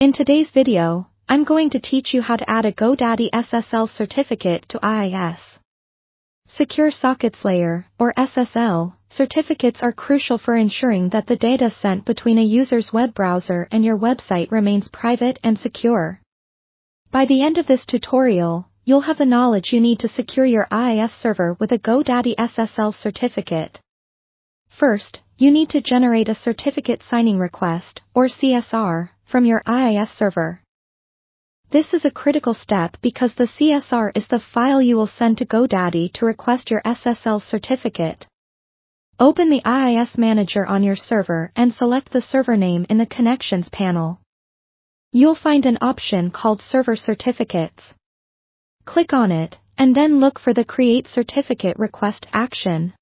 In today's video, I'm going to teach you how to add a Godaddy Ssl certificate to Iis. Secure Sockets Layer, or SSL, certificates are crucial for ensuring that the data sent between a user's web browser and your website remains private and secure. By the end of this tutorial, you'll have the knowledge you need to secure your Iis server with a Godaddy Ssl certificate. First, you need to generate a certificate signing request, or CSR, from your Iis server. This is a critical step because the CSR is the file you will send to Godaddy to request your Ssl certificate. Open the Iis Manager on your server and select the server name in the Connections panel. You'll find an option called Server Certificates. Click on it, and then look for the Create Certificate Request action.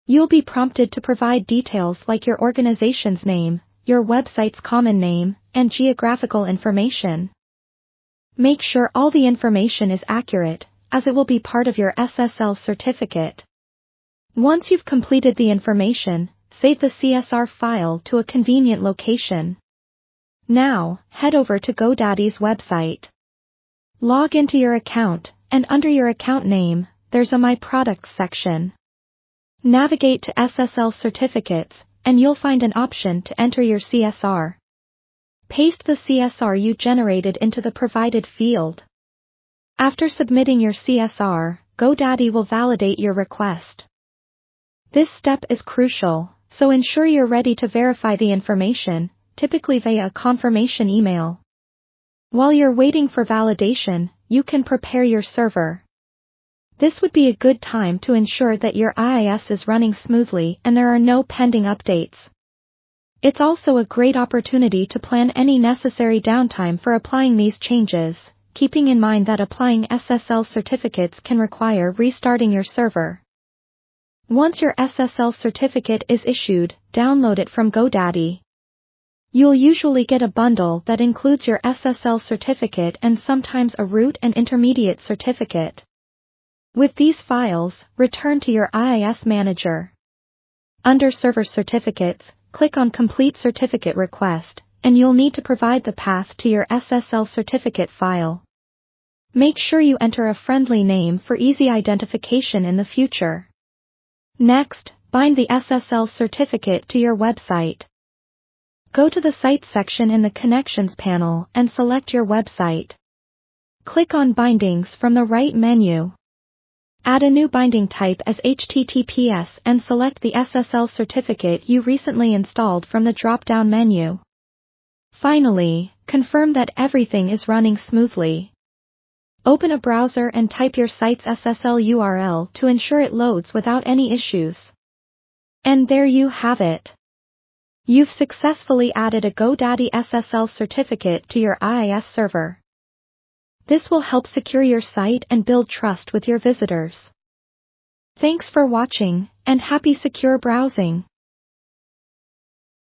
You'll be prompted to provide details like your organization's name, your website's common name, and geographical information. Make sure all the information is accurate, as it will be part of your Ssl certificate. Once you've completed the information, save the CSR file to a convenient location. Now, head over to Godaddy's website. Log into your account, and under your account name, there's a My Products section. Navigate to Ssl Certificates, and you'll find an option to enter your CSR. Paste the CSR you generated into the provided field. After submitting your CSR, Godaddy will validate your request. This step is crucial, so ensure you're ready to verify the information, typically via a confirmation email. While you're waiting for validation, you can prepare your server. This would be a good time to ensure that your Iis is running smoothly and there are no pending updates. It's also a great opportunity to plan any necessary downtime for applying these changes, keeping in mind that applying Ssl certificates can require restarting your server. Once your Ssl certificate is issued, download it from Godaddy. You'll usually get a bundle that includes your Ssl certificate and sometimes a root and intermediate certificate. With these files, return to your Iis Manager. Under Server Certificates, click on Complete Certificate Request, and you'll need to provide the path to your Ssl certificate file. Make sure you enter a friendly name for easy identification in the future. Next, bind the Ssl certificate to your website. Go to the Site section in the Connections panel and select your website. Click on Bindings from the right menu. Add a new binding type as HTTPS and select the Ssl certificate you recently installed from the drop-down menu. Finally, confirm that everything is running smoothly. Open a browser and type your site's SSL URL to ensure it loads without any issues. And there you have it. You've successfully added a Godaddy Ssl certificate to your Iis server. This will help secure your site and build trust with your visitors. Thanks for watching, and happy secure browsing.